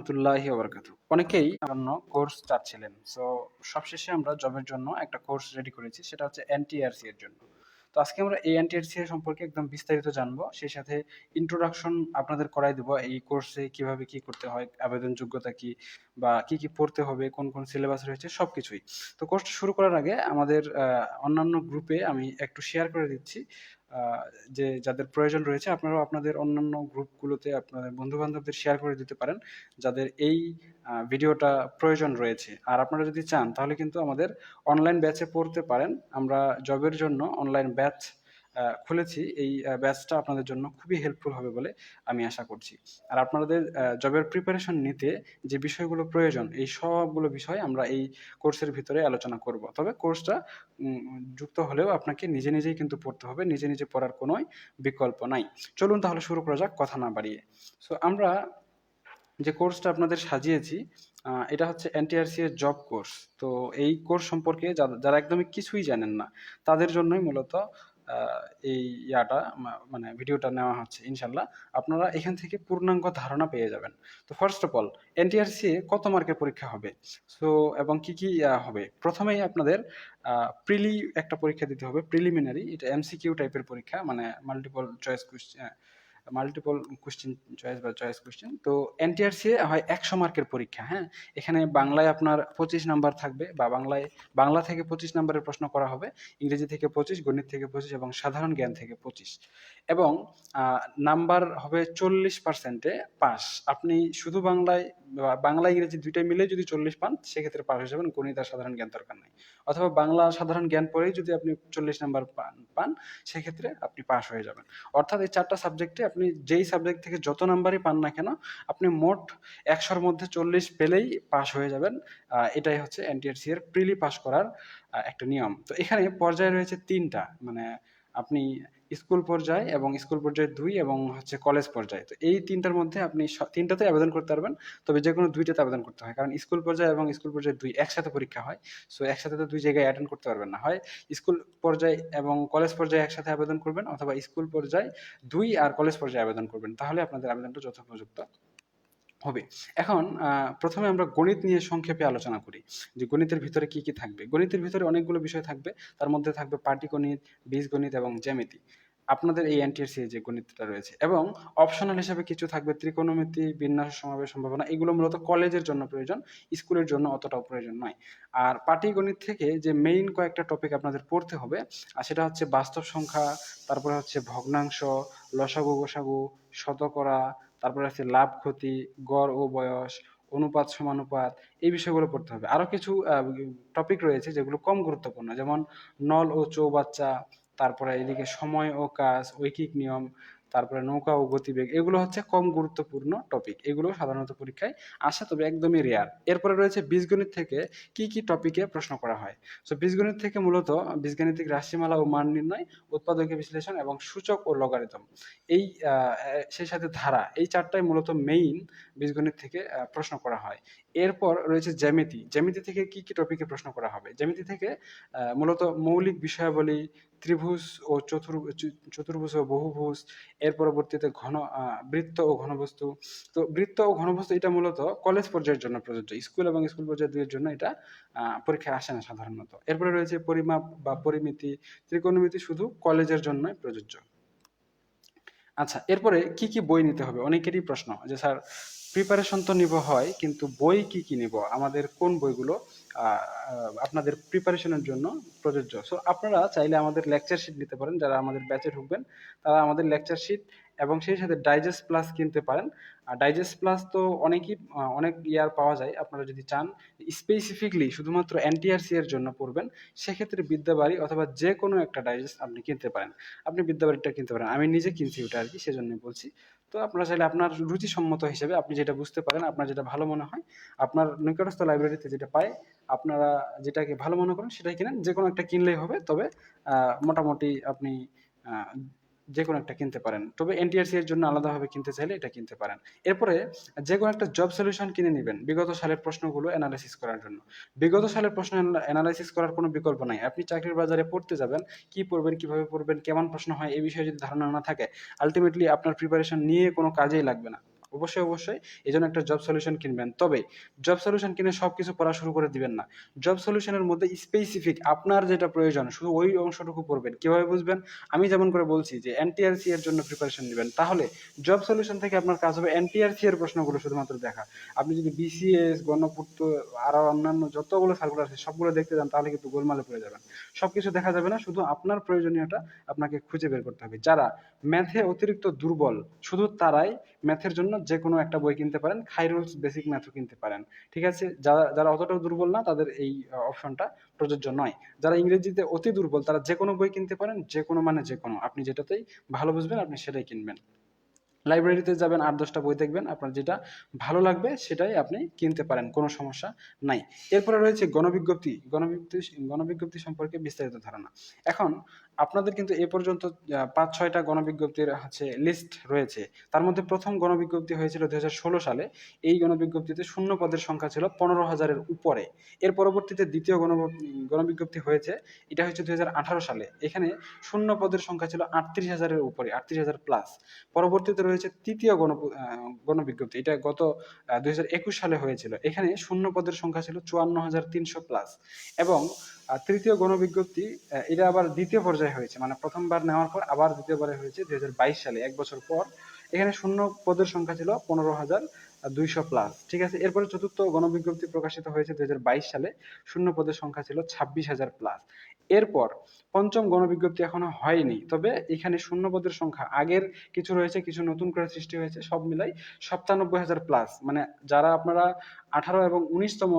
রহমতুল্লাহি ওয়া বারাকাতুহু। অনেকেই জন্য কোর্স চাচ্ছিলেন। সো সবশেষে আমরা জবের জন্য একটা কোর্স রেডি করেছি। সেটা হচ্ছে এনটিআরসি এর জন্য। তো আজকে আমরা এই এনটিআরসি এর সম্পর্কে একদম বিস্তারিত জানবো। সেই সাথে ইন্ট্রোডাকশন আপনাদের করাই দেব। এই কোর্সে কিভাবে কি করতে হয়, আবেদন যোগ্যতা কি বা কি কি পড়তে হবে, কোন কোন সিলেবাস রয়েছে সবকিছুই। তো কোর্সটা শুরু করার আগে আমাদের অন্যান্য গ্রুপে আমি একটু শেয়ার করে দিচ্ছি। আহ, যে যাদের প্রয়োজন রয়েছে আপনারাও আপনাদের অন্যান্য গ্রুপগুলোতে আপনাদের বন্ধু বান্ধবদের শেয়ার করে দিতে পারেন যাদের এই ভিডিওটা প্রয়োজন রয়েছে। আর আপনারা যদি চান তাহলে কিন্তু আমাদের অনলাইন ব্যাচে পড়তে পারেন। আমরা জবের জন্য অনলাইন ব্যাচ খুলেছি। এই ব্যাচটা আপনাদের জন্য খুবই হেল্পফুল হবে বলে আমি আশা করছি। আর আপনাদের জবের প্রিপারেশন নিতে যে বিষয়গুলো প্রয়োজন এই সবগুলো বিষয় আমরা এই কোর্সের ভিতরে আলোচনা করব। তবে কোর্সটা যুক্ত হলেও আপনাকে নিজে নিজেই কিন্তু পড়তে হবে, নিজে নিজে পড়ার কোনো বিকল্প নাই। চলুন তাহলে শুরু করা যাক কথা না বাড়িয়ে। সো আমরা যে কোর্সটা আপনাদের সাজিয়েছি এটা হচ্ছে এনটিআরসি এর জব কোর্স। তো এই কোর্স সম্পর্কে যারা একদমই কিছুই জানেন না তাদের জন্যই মূলত এই মানে ভিডিওটা নেওয়া হচ্ছে। ইনশাল্লাহ আপনারা এখান থেকে পূর্ণাঙ্গ ধারণা পেয়ে যাবেন। তো ফার্স্ট অফ অল এনটিআরসি কত মার্কের পরীক্ষা হবে, সো এবং কি কি হবে। প্রথমেই আপনাদের প্রিলি একটা পরীক্ষা দিতে হবে, প্রিলিমিনারি। এটা এমসিকিউ টাইপের পরীক্ষা, মানে মাল্টিপল কোশ্চেন চয়েস বা চয়েস কোশ্চেন। তো এনটিআরসি হয় 100 মার্কের পরীক্ষা। হ্যাঁ, এখানে বাংলায় আপনার 25 নাম্বার থাকবে, বা বাংলা থেকে 25 নাম্বারের প্রশ্ন করা হবে, ইংরেজি থেকে 25, গণিত থেকে 25 এবং সাধারণ জ্ঞান থেকে 25। এবং নাম্বার হবে 40%-এ পাস। আপনি শুধু বাংলা ইংরেজি দুইটাই মিলে যদি 40 পান সেক্ষেত্রে পাস হয়ে যাবেন, গণিত আর সাধারণ জ্ঞান দরকার নাই। অথবা বাংলা সাধারণ জ্ঞান পড়েই যদি আপনি 40 নাম্বার পান সেক্ষেত্রে আপনি পাস হয়ে যাবেন। অর্থাৎ এই 4টা সাবজেক্টে আপনি যেই সাবজেক্ট থেকে যত নাম্বারই পান না কেন আপনি মোট 100-র মধ্যে 40 পেলেই পাস হয়ে যাবেন। এটাই হচ্ছে এনটিআরসি এর প্রিলি পাস করার একটা নিয়ম। তো এখানে পর্যায় রয়েছে 3টা, মানে আপনি স্কুল পর্যায়ে এবং স্কুল পর্যায়ে 2 এবং হচ্ছে কলেজ পর্যায়ে। তো এই 3টার মধ্যে আপনি 3টাতে আবেদন করতে পারবেন, তবে যে কোনো 2টাতে আবেদন করতে হয়, কারণ স্কুল পর্যায়ে এবং স্কুল পর্যায়ে 2 একসাথে পরীক্ষা হয়। সো একসাথে তো 2 জায়গায় অ্যাটেন্ড করতে পারবেন না। হয় স্কুল পর্যায়ে এবং কলেজ পর্যায়ে একসাথে আবেদন করবেন, অথবা স্কুল পর্যায়ে 2 আর কলেজ পর্যায়ে আবেদন করবেন, তাহলে আপনাদের আবেদনটা যথোপযুক্ত হবে। এখন প্রথমে আমরা গণিত নিয়ে সংক্ষেপে আলোচনা করি যে গণিতের ভিতরে কি কি থাকবে। গণিতের ভিতরে অনেকগুলো বিষয় থাকবে, তার মধ্যে থাকবে পাটিগণিত, বীজগণিত এবং জ্যামিতি। আপনাদের এই এনটিআরসি যে গণিতটা রয়েছে, এবং অপশনাল হিসেবে কিছু থাকবে ত্রিকোণমিতি, বিন্যাস, সমাবেশ, সম্ভাবনা। এগুলো মূলত কলেজের জন্য প্রয়োজন, স্কুলের জন্য অতটাও প্রয়োজন নয়। আর পাটিগণিত থেকে যে মেইন কয়েকটা টপিক আপনাদের পড়তে হবে, আর সেটা হচ্ছে বাস্তব সংখ্যা, তারপরে হচ্ছে ভগ্নাংশ, লসাগু গসাগু, শতকরা, তারপরে আছে লাভ ক্ষতি, গড় ও বয়স, অনুপাত সমানুপাত। এই বিষয়গুলো পড়তে হবে। আরো কিছু টপিক রয়েছে যেগুলো কম গুরুত্বপূর্ণ, যেমন নল ও চৌবাচ্চা, তারপরে এদিকে সময় ও কাজ, ঐকিক নিয়ম, তারপরে নৌকা ও গতিবেগ। এগুলো হচ্ছে কম গুরুত্বপূর্ণ টপিক, এগুলো সাধারণত পরীক্ষায় আসে, তবে একদমই রেয়ার। এরপরে রয়েছে বীজগণিত থেকে কি কি টপিকে প্রশ্ন করা হয়। তো বীজগণিত থেকে মূলত বীজগাণিতিক রাশিমালা ও মান নির্ণয়, উৎপাদকীয় বিশ্লেষণ এবং সূচক ও লগারিদম, এই সেই সাথে ধারা, এই 4টাই মূলত মেইন বীজগণিত থেকে প্রশ্ন করা হয়। এরপর রয়েছে জ্যামিতি। জ্যামিতি থেকে কি কি টপিকে প্রশ্ন করা হবে। জ্যামিতি থেকে মূলত মৌলিক বিষয়াবলী, ত্রিভুজ ও চতুর্ভুজ ও বহুভুজ। এর পরবর্তীতে বৃত্ত ও ঘনবস্তু। তো বৃত্ত ও ঘনবস্তু এটা মূলত কলেজ পর্যায়ের জন্য প্রযোজ্য, স্কুল এবং স্কুল পর্যায়ে 2 এর জন্য এটা পরীক্ষায় আসে না সাধারণত। এরপরে রয়েছে পরিমাপ বা পরিমিতি। ত্রিকোণমিতি শুধু কলেজের জন্যই প্রযোজ্য। আচ্ছা, এরপরে কি কি বই নিতে হবে, অনেকেরই প্রশ্ন যে স্যার প্রিপারেশন তো নিব হয়, কিন্তু বই কি কি নিব, আমাদের কোন বইগুলো আপনাদের প্রিপারেশনের জন্য প্রযোজ্য। সো আপনারা চাইলে আমাদের লেকচার শিট নিতে পারেন, যারা আমাদের ব্যাচে ঢুকবেন তারা আমাদের লেকচার শিট এবং সেই সাথে ডাইজেস্ট প্লাস কিনতে পারেন। আর ডাইজেস্ট প্লাস তো অনেক ইয়ার পাওয়া যায়। আপনারা যদি চান স্পেসিফিকলি শুধুমাত্র এনটিআরসি এর জন্য পড়বেন, সেক্ষেত্রে বিদ্যাবাড়ি অথবা যে কোনো একটা ডাইজেস্ট আপনি কিনতে পারেন। আপনি বিদ্যাবাড়িটা কিনতে পারেন, আমি নিজে কিনছি ওটা আর কি, সেজন্য বলছি। তো আপনারা চাইলে আপনার রুচিসম্মত হিসেবে আপনি যেটা বুঝতে পারেন, আপনার যেটা ভালো মনে হয়, আপনার নিকটস্থ লাইব্রেরিতে যেটা পায় আপনারা যেটাকে ভালো মনে করেন সেটাই কিনেন। যে কোনো একটা কিনলেই হবে, তবে মোটামুটি আপনি আহ, যে কোনো একটা কিনতে পারেন, তবে এনটিআরসি এর জন্য আলাদাভাবে কিনতে চাইলে এটা কিনতে পারেন। এরপরে যে কোনো একটা জব সলিউশন কিনে নেবেন বিগত সালের প্রশ্নগুলো অ্যানালাইসিস করার জন্য। বিগত সালের প্রশ্ন অ্যানালাইসিস করার কোনো বিকল্প নাই। আপনি চাকরির বাজারে পড়তে যাবেন, কি পড়বেন, কিভাবে পড়বেন, কেমন প্রশ্ন হয়, এই বিষয়ে যদি ধারণা না থাকে আলটিমেটলি আপনার প্রিপারেশন নিয়ে কোনো কাজেই লাগবে না। অবশ্যই অবশ্যই এই জন্য একটা জব সলিউশন কিনবেন। তবে জব সলিউশন কিনে সবকিছু পড়া শুরু করে দিবেন না। জব সলিউশনের মধ্যে স্পেসিফিক আপনার যেটা প্রয়োজন শুধু ওই অংশটুকু পড়বেন। কিভাবে বুঝবেন? আমি যেমন করে বলছি যে এনটিআরসি এর জন্য প্রিপারেশন নেবেন, তাহলে জব সলিউশন থেকে আপনার কাজ হবে এনটিআরসি এর প্রশ্নগুলো শুধুমাত্র দেখা। আপনি যদি বিসিএস, গণপূর্ত আরো অন্যান্য যতগুলো সার্কুলার আছে সবগুলো দেখতে যান তাহলে কিন্তু গোলমালে পড়ে যাবেন। সবকিছু দেখা যাবে না, শুধু আপনার প্রয়োজনীয়টা আপনাকে খুঁজে বের করতে হবে। যারা ম্যাথে অতিরিক্ত দুর্বল শুধু তারাই ম্যাথের জন্য যে কোনো একটা বই কিনতে পারেন, খাইরুলস বেসিক ম্যাথও কিনতে পারেন। ঠিক আছে? যারা যারা অতটাও দুর্বল না তাদের এই অপশনটা প্রযোজ্য নয়। যারা ইংরেজিতে অতি দুর্বল তারা যে কোনো বই কিনতে পারেন, যে কোনো মানে যে কোনো, আপনি যেটাতেই ভালো বুঝবেন আপনি সেটাই কিনবেন। লাইব্রেরিতে যাবেন, ৮-১০টা বই দেখবেন, আপনার যেটা ভালো লাগবে সেটাই আপনি কিনতে পারেন, কোনো সমস্যা নাই। এরপরে রয়েছে গণবিজ্ঞপ্তি। গণবিজ্ঞপ্তি সম্পর্কে বিস্তারিত ধারণা। এখন আপনাদের কিন্তু এ পর্যন্ত ৫-৬টা গণবিজ্ঞপ্তির লিস্ট রয়েছে। তার মধ্যে প্রথম গণবিজ্ঞপ্তি হয়েছিল ২০১৬ সালে। এই গণবিজ্ঞপ্তিতে শূন্য পদের সংখ্যা ছিল ১৫,০০০-এর উপরে। এর পরবর্তীতে দ্বিতীয় গণবিজ্ঞপ্তি হয়েছে, এটা হচ্ছে ২০১৮ সালে। এখানে শূন্য পদের সংখ্যা ছিল ৩৮,০০০-এর উপরে, ৩৮,০০০ প্লাস। পরবর্তীতে রয়েছে তৃতীয় গণবিজ্ঞপ্তি, এটা গত ২০২১ সালে হয়েছিল। এখানে শূন্য পদের সংখ্যা ছিল ৫৪,৩০০ প্লাস। এবং তৃতীয় গণবিজ্ঞপ্তি, এটা আবার দ্বিতীয় পর্যায়ে হয়েছে, মানে প্রথমবার নেওয়ার পর আবার দ্বিতীয়বারে হয়েছে ২০২২ সালে, ১ বছর পর। এখানে শূন্য পদের সংখ্যা ছিল ১৫,২০০ প্লাস। ঠিক আছে? এরপরে চতুর্থ গণবিজ্ঞপ্তি প্রকাশিত হয়েছে ২০২২ সালে, শূন্য পদের সংখ্যা ছিল ২৬,০০০ প্লাস। এরপর পঞ্চম গণবিজ্ঞপ্তি এখনো হয়নি, তবে এখানে শূন্য পদের সংখ্যা আগের কিছু রয়েছে, কিছু নতুন করে সৃষ্টি হয়েছে, সব মিলাই ৯৭,০০০ প্লাস। মানে যারা আপনারা ১৮ এবং ১৯তম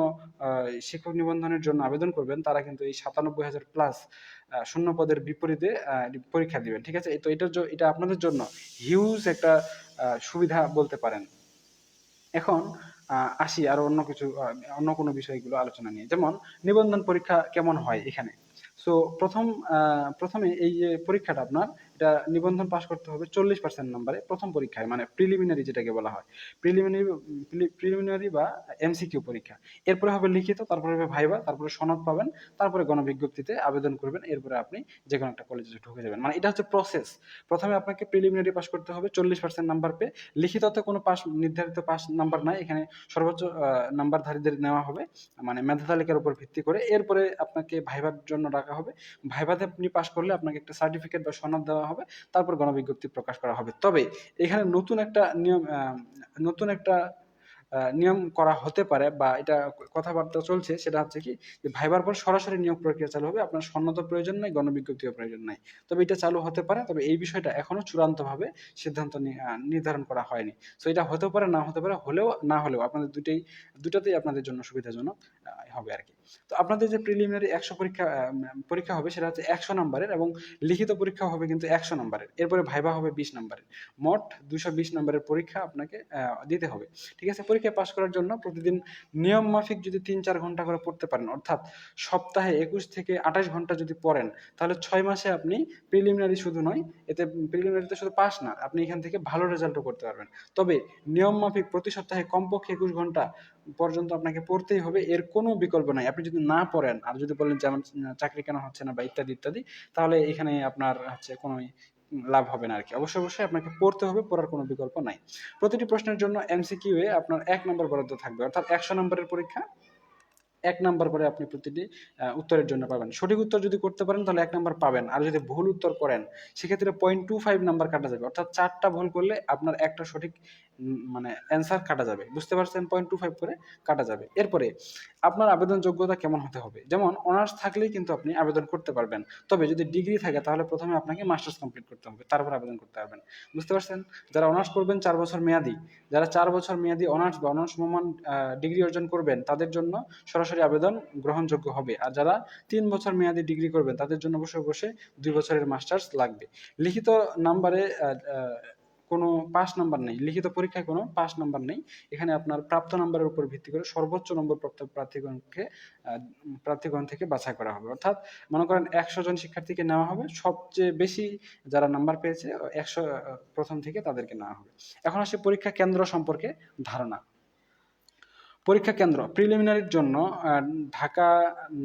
শিক্ষক নিবন্ধনের জন্য আবেদন করবেন তারা কিন্তু এই ৯৭,০০০ প্লাস শূন্য পদের বিপরীতে পরীক্ষা দিবেন। ঠিক আছে? তো এটা আপনাদের জন্য হিউজ একটা সুবিধা বলতে পারেন। এখন আসি আরো অন্য কোনো বিষয়গুলো আলোচনা নিয়ে। যেমন নিবন্ধন পরীক্ষা কেমন হয় এখানে। সো প্রথমে এই যে পরীক্ষাটা আপনার, এটা নিবন্ধন পাস করতে হবে 40% নাম্বারে প্রথম পরীক্ষায়, মানে প্রিলিমিনারি যেটাকে বলা হয়। প্রিলিমিনারি প্রিলিমিনারি বা এমসিকিউ পরীক্ষা। এরপরে হবে লিখিত, তারপরে হবে ভাইবা, তারপরে সনদ পাবেন, তারপরে গণবিজ্ঞপ্তিতে আবেদন করবেন, এরপরে আপনি যে কোনো একটা কলেজে ঢুকে যাবেন। মানে এটা হচ্ছে প্রসেস। প্রথমে আপনাকে প্রিলিমিনারি পাস করতে হবে 40% নাম্বার পেয়ে। লিখিততে কোনো নির্ধারিত পাস নাম্বার নাই, এখানে সর্বোচ্চ নাম্বারধারীদের নেওয়া হবে, মানে মেধা তালিকার উপর ভিত্তি করে। এরপরে আপনাকে ভাইবার জন্য ডাকা হবে। ভাইভাতে আপনি পাস করলে আপনাকে একটা সার্টিফিকেট বা সনদ দেওয়া হবে, তারপর গণবিজ্ঞপ্তি প্রকাশ করা হবে। তবে এখানে নতুন একটা নিয়ম করা হতে পারে, বা এটা কথাবার্তা চলছে, সেটা হচ্ছে কি যে ভাইবার পর সরাসরি নিয়োগ প্রক্রিয়া চালু হবে, আপনার সনদও প্রয়োজন নাই, গণবিজ্ঞপ্তিও প্রয়োজন নাই। তবে এটা চালু হতে পারে, তবে এই বিষয়টা এখনো চূড়ান্তভাবে সিদ্ধান্ত নির্ধারণ করা হয়নি। সো এটা হতে পারে, না হতে পারে, হলেও না হলেও আপনাদের দুটাতেই আপনাদের জন্য সুবিধাজনক হবে আর কি। তো আপনাদের যে প্রিলিমিনারি ১০০ পরীক্ষা হবে সেটা হচ্ছে ১০০ নাম্বারের, এবং লিখিত পরীক্ষাও হবে কিন্তু ১০০ নাম্বারের। এরপরে ভাইবা হবে ২০ নাম্বারের। মোট ২২০ নাম্বারের পরীক্ষা আপনাকে দিতে হবে। ঠিক আছে? পরীক্ষায় পাস করার জন্য প্রতিদিন নিয়ম মাফিক যদি ৩-৪ ঘন্টা করে পড়তে পারেন, অর্থাৎ সপ্তাহে ২১ থেকে ২৮ ঘন্টা যদি পড়েন, তাহলে ৬ মাসে আপনি প্রিলিমিনারি শুধু নয়, এতে প্রিলিমিনারিতে শুধু পাস না, আপনি এখান থেকে ভালো রেজাল্টও করতে পারবেন। তবে নিয়ম মাফিক প্রতি সপ্তাহে কমপক্ষে ২১ ঘন্টা পর্যন্ত আপনাকে পড়তেই হবে, এর কোনো বিকল্প নাই। আপনি যদি না পড়েন আর যদি বলেন যে আমার চাকরি কেন হচ্ছে না বা ইত্যাদি ইত্যাদি, তাহলে এখানে আপনার কোনো লাভ হবে না আরকি। অবশ্যই আপনাকে পড়তে হবে, পড়ার কোনো বিকল্প নাই। প্রতিটি প্রশ্নের জন্য এমসিকিউ এ আপনার ১ নম্বর বরাদ্দ থাকবে, অর্থাৎ ১০০ নম্বরের পরীক্ষা ১ নাম্বার করে আপনি প্রতিটি উত্তরের জন্য পাবেন। সঠিক উত্তর যদি করতে পারেন তাহলে ১ নাম্বার পাবেন। আর যদি ভুল উত্তর করেন সেক্ষেত্রে 0.25 নাম্বার কাটা যাবে। অর্থাৎ ৪ টা ভুল করলে আপনার একটা সঠিক মানে অ্যান্সার কাটা যাবে। বুঝতে পারছেন? 0.25 করে কাটা যাবে। এরপরে আপনার আবেদন যোগ্যতা কেমন হতে হবে? যেমন অনার্স থাকলেই কিন্তু আপনি আবেদন করতে পারবেন। তবে যদি ডিগ্রি থাকে তাহলে প্রথমে আপনাকে মাস্টার্স কমপ্লিট করতে হবে। তারপর আবেদন করতে পারবেন। বুঝতে পারছেন? যারা অনার্স করবেন ৪ বছর মেয়াদি, যারা ৪ বছর মেয়াদি অনার্স বা অনার্স সমমান ডিগ্রি অর্জন করবেন তাদের জন্য সরাসরি আবেদন গ্রহণযোগ্য হবে। আর যারা ৩ বছর মেয়াদি ডিগ্রি করবেন তাদের জন্য অবশ্যই ২ বছরের মাস্টার্স লাগবে। লিখিত নাম্বারে কোনো পাস নাম্বার নেই, লিখিত পরীক্ষায় কোনো পাস নাম্বার নেই। এখানে আপনার প্রাপ্ত নাম্বারের উপর ভিত্তি করে সর্বোচ্চ নম্বর প্রাপ্ত প্রার্থীগণ থেকে বাছাই করা হবে। অর্থাৎ মনে করেন ১০০ জন শিক্ষার্থীকে নেওয়া হবে, সবচেয়ে বেশি যারা নাম্বার পেয়েছে ১০০ প্রথম থেকে তাদেরকে নেওয়া হবে। এখন আসি পরীক্ষা কেন্দ্র সম্পর্কে ধারণা। পরীক্ষা কেন্দ্র প্রিলিমিনারির জন্য ঢাকা,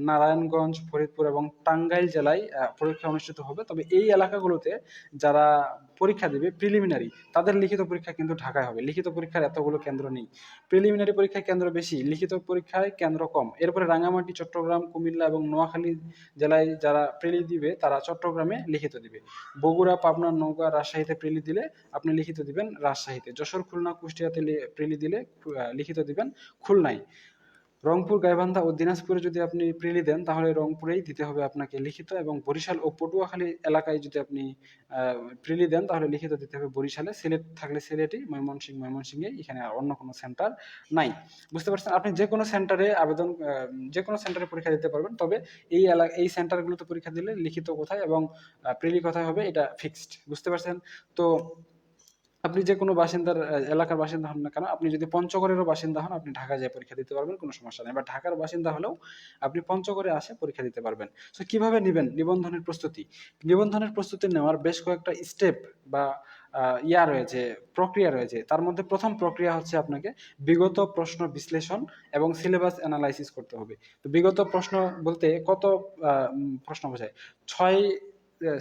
নারায়ণগঞ্জ, ফরিদপুর এবং টাঙ্গাইল জেলায় পরীক্ষা অনুষ্ঠিত হবে। তবে এই এলাকাগুলোতে যারা পরীক্ষা দেবে প্রিলিমিনারি, তাদের লিখিত পরীক্ষা কিন্তু ঢাকায় হবে। লিখিত পরীক্ষার এতগুলো কেন্দ্র নেই। প্রিলিমিনারি পরীক্ষায় কেন্দ্র বেশি, লিখিত পরীক্ষায় কেন্দ্র কম। এরপরে রাঙ্গামাটি, চট্টগ্রাম, কুমিল্লা এবং নোয়াখালী জেলায় যারা প্রিলি দিবে তারা চট্টগ্রামে লিখিত দিবে। বগুড়া, পাবনা, নওগাঁ, রাজশাহীতে প্রিলি দিলে আপনি লিখিত দিবেন রাজশাহীতে। যশোর, খুলনা, কুষ্টিয়াতে প্রিলি দিলে লিখিত দিবেন খুলনায়। রংপুর, গাইবান্ধা ও দিনাজপুরে যদি আপনি প্রিলি দেন তাহলে রংপুরেই দিতে হবে আপনাকে লিখিত, এবং বরিশাল ও পটুয়াখালী এলাকায় যদি আপনি প্রিলি দেন তাহলে লিখিত দিতে হবে বরিশালে। সিলেট থাকলে সিলেটই, ময়মনসিংহে, এখানে আর অন্য কোনো সেন্টার নাই। বুঝতে পারছেন? আপনি যে কোনো সেন্টারে যে কোনো সেন্টারে পরীক্ষা দিতে পারবেন। তবে এই সেন্টারগুলোতে পরীক্ষা দিলে লিখিত কোথায় এবং প্রিলি কোথায় হবে এটা ফিক্সড। বুঝতে পারছেন? তো আপনি যে কোনো এলাকার বাসিন্দা হন না কেন, আপনি যদি পঞ্চগড়েরও বাসিন্দা হন, আপনি ঢাকা যেয়ে পরীক্ষা দিতে পারবেন, কোনো সমস্যা নেই। বা ঢাকার বাসিন্দা হলেও আপনি পঞ্চগড়ে আসে পরীক্ষা দিতে পারবেন। সো কিভাবে নেবেন নিবন্ধনের প্রস্তুতি? নিবন্ধনের প্রস্তুতি নেওয়ার বেশ কয়েকটা স্টেপ বা রয়েছে, প্রক্রিয়া রয়েছে। তার মধ্যে প্রথম প্রক্রিয়া হচ্ছে আপনাকে বিগত প্রশ্ন বিশ্লেষণ এবং সিলেবাস অ্যানালাইসিস করতে হবে। তো বিগত প্রশ্ন বলতে কত প্রশ্ন বোঝায়?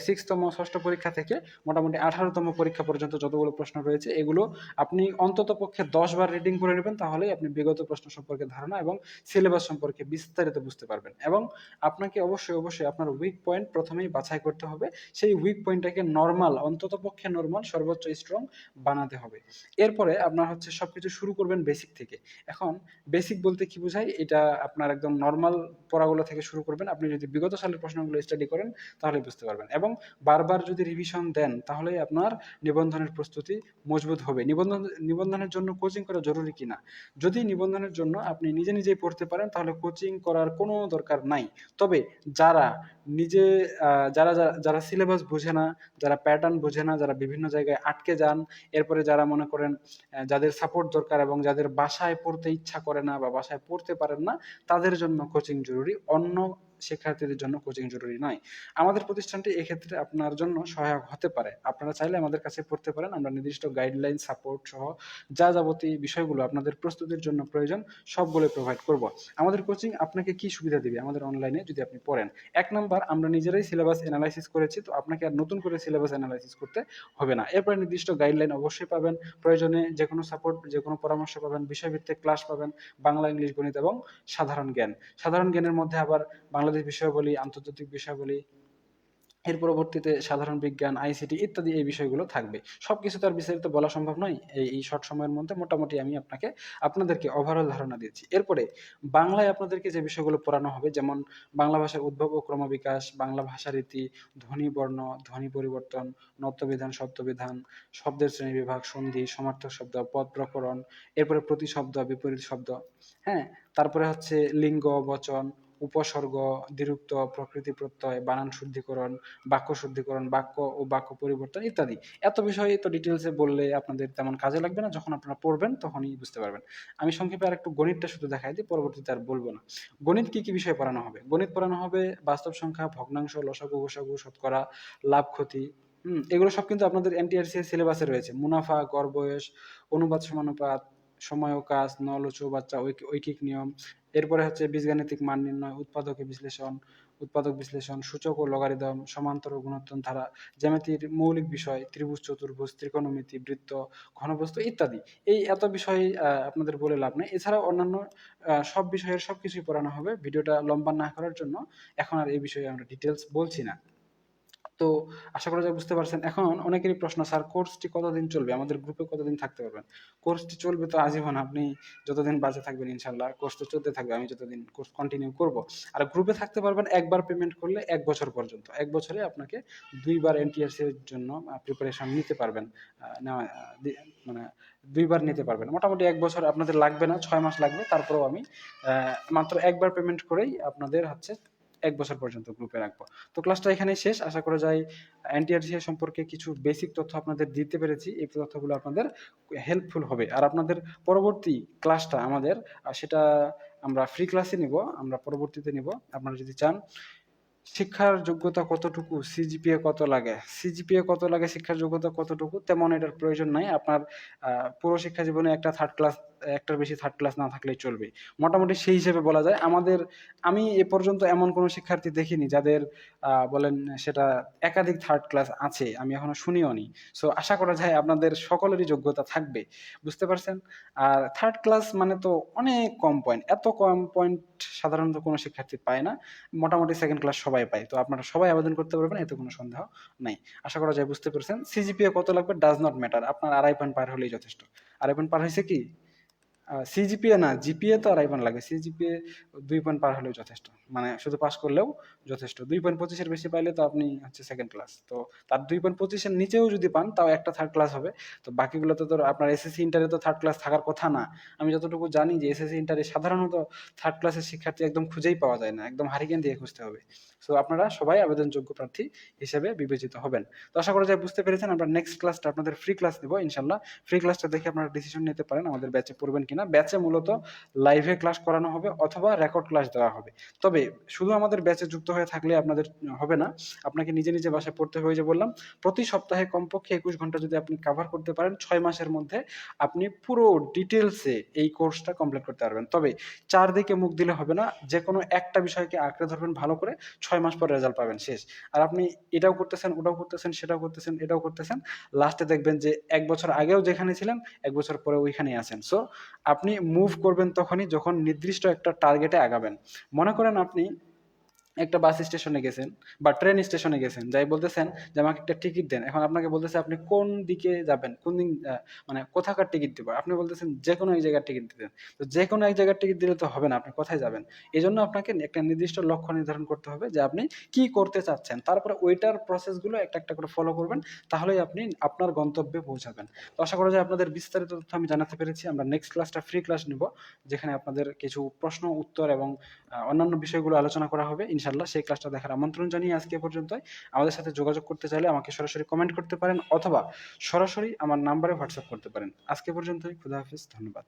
6তম, 6ষ্ঠ পরীক্ষা থেকে মোটামুটি 18তম পরীক্ষা পর্যন্ত যতগুলো প্রশ্ন রয়েছে এগুলো আপনি অন্তত পক্ষে 10 বার রিডিং করে নেবেন, তাহলেই আপনি বিগত প্রশ্ন সম্পর্কে ধারণা এবং সিলেবাস সম্পর্কে বিস্তারিত বুঝতে পারবেন। এবং আপনাকে অবশ্যই আপনার উইক পয়েন্ট প্রথমেই বাছাই করতে হবে। সেই উইক পয়েন্টটাকে নরমাল, অন্তত পক্ষে নরমাল, সর্বোচ্চ স্ট্রং বানাতে হবে। এরপরে আপনার হচ্ছে সবকিছু শুরু করবেন বেসিক থেকে। এখন বেসিক বলতে কি বোঝায়? এটা আপনার একদম নরমাল পড়াগুলো থেকে শুরু করবেন। আপনি যদি বিগত সালের প্রশ্নগুলো স্টাডি করেন তাহলে বুঝতে পারবেন, এবং বারবার যদি রিভিশন দেন তাহলেই আপনার নিবন্ধনের প্রস্তুতি মজবুত হবে। নিবন্ধনের জন্য কোচিং করা জরুরি কিনা? যদি নিবন্ধনের জন্য আপনি নিজেই পড়তে পারেন তাহলে কোচিং করার কোনো দরকার নাই। তবে যারা নিজে যারা সিলেবাস বোঝে না, যারা প্যাটার্ন বোঝে না, যারা বিভিন্ন জায়গায় আটকে যান, এরপরে যারা মনে করেন যাদের সাপোর্ট দরকার এবং যাদের বাসায় পড়তে ইচ্ছা করে না বা বাসায় পড়তে পারেন না, তাদের জন্য কোচিং জরুরি। অন্য শিক্ষার্থীদের জন্য কোচিং জরুরি নয়। আমাদের প্রতিষ্ঠানটি এক্ষেত্রে আপনার জন্য সহায়ক হতে পারে। আপনারা চাইলে আমাদের কাছে পড়তে পারেন। আমরা নির্দিষ্ট গাইডলাইন, সাপোর্ট সহ যাবতীয় বিষয়গুলো আপনাদের প্রস্তুতির জন্য প্রয়োজন সবগুলো প্রোভাইড করব। আমাদের কোচিং আপনাকে কি সুবিধা দিবে আমাদের অনলাইনে যদি আপনি পড়েন? 1 নাম্বার, আমরা নিজেরাই সিলেবাস অ্যানালাইসিস করেছি, তো আপনাকে আর নতুন করে সিলেবাস অ্যানালাইসিস করতে হবে না। এরপরে নির্দিষ্ট গাইডলাইন অবশ্যই পাবেন। প্রয়োজনে যে কোনো সাপোর্ট, যে কোনো পরামর্শ পাবেন। বিষয়ভিত্তিক ক্লাস পাবেন, বাংলা, ইংলিশ, গণিত এবং সাধারণ জ্ঞান। সাধারণ জ্ঞানের মধ্যে আবার বাংলাদেশ বিষয়াবলী, আন্তর্জাতিক বিষয়াবলী, এর পরবর্তীতে সাধারণ বিজ্ঞান, আইসিটি ইত্যাদি এই বিষয়গুলো থাকবে। সবকিছু তো আর বিস্তারিত বলা সম্ভব নয়। এই শর্ট সময়ের মধ্যে মোটামুটি আমি আপনাদেরকে ওভারঅল ধারণা দিয়েছি। এরপরে বাংলায় আপনাদেরকে যে বিষয়গুলো পড়ানো হবে, যেমন বাংলা ভাষার উদ্ভব ও ক্রমবিকাশ, বাংলা ভাষারীতি, ধ্বনি, বর্ণ, ধ্বনি পরিবর্তন, নত্যবিধান, শব্দবিধান, শব্দের শ্রেণীবিভাগ, সন্ধি, সমার্থক শব্দ, পদ প্রকরণ, এরপরে প্রতিশব্দ, বিপরীত শব্দ, হ্যাঁ, তারপরে হচ্ছে লিঙ্গ, বচন, উপসর্গ, দ্বিরুক্ত, প্রকৃতি প্রত্যয়, বানান শুদ্ধিকরণ, বাক্য শুদ্ধিকরণ, বাক্য ও বাক্য পরিবর্তন ইত্যাদি। এত বিষয় তো ডিটেলসে বললে আপনাদের তেমন কাজে লাগবে না, যখন আপনারা পড়বেন তখনই বুঝতে পারবেন। আমি সংক্ষেপে আর একটু গণিতটা শুধু দেখাই দিই, পরবর্তীতে আর বলবো না। গণিত কি বিষয় পড়ানো হবে? গণিত পড়ানো হবে বাস্তব সংখ্যা, ভগ্নাংশ, লসাগু, গসাগু, শতকরা, লাভ, ক্ষতি। এগুলো সব কিন্তু আপনাদের এনটিআরসি এর সিলেবাসে রয়েছে। মুনাফা, গড় বয়স, অনুপাত সমানুপাত, সময় ও কাজ, নল ও চৌবাচ্চা, ঐকিক নিয়ম। এরপরে হচ্ছে বীজগাণিতিক মান নির্ণয়, উৎপাদক বিশ্লেষণ, সূচক ও লগারিদম, সমান্তর ও গুণোত্তর ধারা, জ্যামিতির মৌলিক বিষয়, ত্রিভুজ, চতুর্ভুজ, ত্রিকোণমিতি, বৃত্ত, ঘনবস্তু ইত্যাদি। এই এত বিষয় আপনাদের বলে লাভ নেই। এছাড়াও অন্যান্য সব বিষয়ের সবকিছুই পড়ানো হবে। ভিডিওটা লম্বা না করার জন্য এখন আর এই বিষয়ে আমরা ডিটেলস বলছি না। তো আশা করা যায় বুঝতে পারছেন। এখন অনেকেরই প্রশ্ন, স্যার কোর্সটি কতদিন চলবে? আমাদের গ্রুপে কতদিন থাকতে পারবেন? কোর্সটি চলবে তো আজীবন। আপনি যতদিন বাঁচে থাকবেন ইনশাল্লাহ কোর্স তো চলতে থাকবে, আমি যতদিন কোর্স কন্টিনিউ করব। আর গ্রুপে থাকতে পারবেন একবার পেমেন্ট করলে 1 বছর পর্যন্ত। 1 বছরে আপনাকে 2 বার এনটিআরসি এর জন্য প্রিপারেশন নিতে পারবেন। মানে 2 বার নিতে পারবেন। মোটামুটি 1 বছর আপনাদের লাগবে না, 6 মাস লাগবে। তারপরেও আমি মাত্র একবার পেমেন্ট করেই আপনাদের 1 বছর পর্যন্ত গ্রুপে রাখবো। তো ক্লাসটা এখানেই শেষ। আশা করা যায় এনটিআরসি সম্পর্কে কিছু বেসিক তথ্য আপনাদের দিতে পেরেছি। এই তথ্যগুলো আপনাদের হেল্পফুল হবে। আর আপনাদের পরবর্তী ক্লাসটা আমাদের সেটা আমরা ফ্রি ক্লাসে নিব, আমরা পরবর্তীতে নিব। আপনারা যদি চান শিক্ষার যোগ্যতা কতটুকু, সিজিপিএ কত লাগে, শিক্ষার যোগ্যতা কতটুকু, তেমন এটার প্রয়োজন নাই। আপনার পুরো শিক্ষা জীবনে একটা একটার বেশি থার্ড ক্লাস না থাকলেই চলবে। মোটামুটি সেই হিসেবে বলা যায় আমি এ পর্যন্ত এমন কোনো শিক্ষার্থী দেখিনি যাদের বলেন সেটা একাধিক থার্ড ক্লাস আছে, আমি এখনো শুনিও নি। সো আশা করা যায় আপনাদের সকলেরই যোগ্যতা থাকবে, বুঝতে পারছেন? আর থার্ড ক্লাস মানে তো অনেক কম পয়েন্ট, এত কম পয়েন্ট সাধারণত কোনো শিক্ষার্থী পায় না। মোটামুটি সেকেন্ড ক্লাস সবাই পায়, তো আপনারা সবাই আবেদন করতে পারবেন, এতে কোনো সন্দেহ নাই। আশা করা যায় বুঝতে পেরেছেন। সিজিপিএ কত লাগবে ডাজ নট ম্যাটার, আপনার 2.5 পয়েন্ট পার হলেই যথেষ্ট। 2.5 পয়েন্ট পার হয়েছে কি? সিজিপিএ না, জিপিএ তো 2.5 পয়েন্ট লাগে, সিজিপিএ 2 পয়েন্ট পার হলেও যথেষ্ট, মানে শুধু পাস করলেও যথেষ্ট। 2.25-এর বেশি পাইলে তো আপনি হচ্ছে সেকেন্ড ক্লাস, তো তার 2.25-এর নিচেও যদি পান তাও একটা থার্ড ক্লাস হবে। তো বাকিগুলো তো আপনার এসএসসি ইন্টারে তো থার্ড ক্লাস থাকার কথা না। আমি যতটুকু জানি যে এসএসসি ইন্টারে সাধারণত থার্ড ক্লাসের শিক্ষার্থী একদম খুঁজেই পাওয়া যায় না, একদম হারিকেন দিয়ে খুঁজতে হবে। সো আপনারা সবাই আবেদনযোগ্য প্রার্থী হিসেবে বিবেচিত হবেন। তো আশা করা যায় বুঝতে পেরেছেন। আমরা নেক্সট ক্লাসটা আপনাদের ফ্রি ক্লাস নেব ইনশাল্লাহ। ফ্রি ক্লাসটা দেখে আপনারা ডিসিশন নিতে পারেন আমাদের ব্যাচে পড়বেন কিনা। ব্যাচে মূলত লাইভে ক্লাস করানো হবে অথবা রেকর্ড ক্লাস দেওয়া হবে। তবে শুধু আমাদের ব্যাচে যুক্ত হয়ে থাকলে আপনাদের হবে না, আপনাকে নিজে নিজে বাসায় পড়তে হবে। যে বললাম, প্রতি সপ্তাহে কমপক্ষে 21 ঘন্টা যদি আপনি কভার করতে পারেন 6 মাসের মধ্যে, আপনি পুরো ডিটেলসে এই কোর্সটা কমপ্লিট করতে পারবেন। তবে চারদিকে মুখ দিলে হবে না, যে কোনো একটা বিষয়কে আঁকড়ে ধরবেন ভালো করে, 6 মাস পর রেজাল্ট পাবেন, শেষ। আর আপনি এটাও করতেছেন, ওটাও করতেছেন, সেটাও করতেছেন, এটাও করতেছেন, লাস্টে দেখবেন যে 1 বছর আগেও যেখানে ছিলেন 1 বছর পরে ওইখানেই আছেন। সো আপনি মুভ করবেন তখনই যখন নির্দিষ্ট একটা টার্গেটে আগাবেন। মনে করেন আপনি একটা বাস স্টেশনে গেছেন বা ট্রেন স্টেশনে গেছেন, যাই বলতেছেন যে আমাকে একটা টিকিট দেন। এখন আপনাকে বলতেছে আপনি কোন দিকে যাবেন, কোন দিন মানে কোথাকার টিকিট দিব, আপনি বলতেছেন যে কোনো এক জায়গার টিকিট দিতেন। তো যে কোনো এক জায়গার টিকিট দিলে তো হবে না, আপনি কোথায় যাবেন? এই জন্য আপনাকে একটা নির্দিষ্ট লক্ষ্য নির্ধারণ করতে হবে যে আপনি কি করতে চাচ্ছেন, তারপরে ওইটার প্রসেসগুলো একটা একটা করে ফলো করবেন, তাহলেই আপনি আপনার গন্তব্যে পৌঁছাবেন। তো আশা করা যায় আপনাদের বিস্তারিত তথ্য আমি জানাতে পেরেছি। আমরা নেক্সট ক্লাসটা ফ্রি ক্লাস নিব, যেখানে আপনাদের কিছু প্রশ্ন উত্তর এবং অন্যান্য বিষয়গুলো আলোচনা করা হবে ইনশাল্লাহ। সেই ক্লাসটা দেখার আমন্ত্রণ জানিয়ে আজকে এ পর্যন্তই। আমাদের সাথে যোগাযোগ করতে চাইলে আমাকে সরাসরি কমেন্ট করতে পারেন অথবা সরাসরি আমার নাম্বারে হোয়াটসঅ্যাপ করতে পারেন। আজকে পর্যন্তই, খুদা হাফেজ, ধন্যবাদ।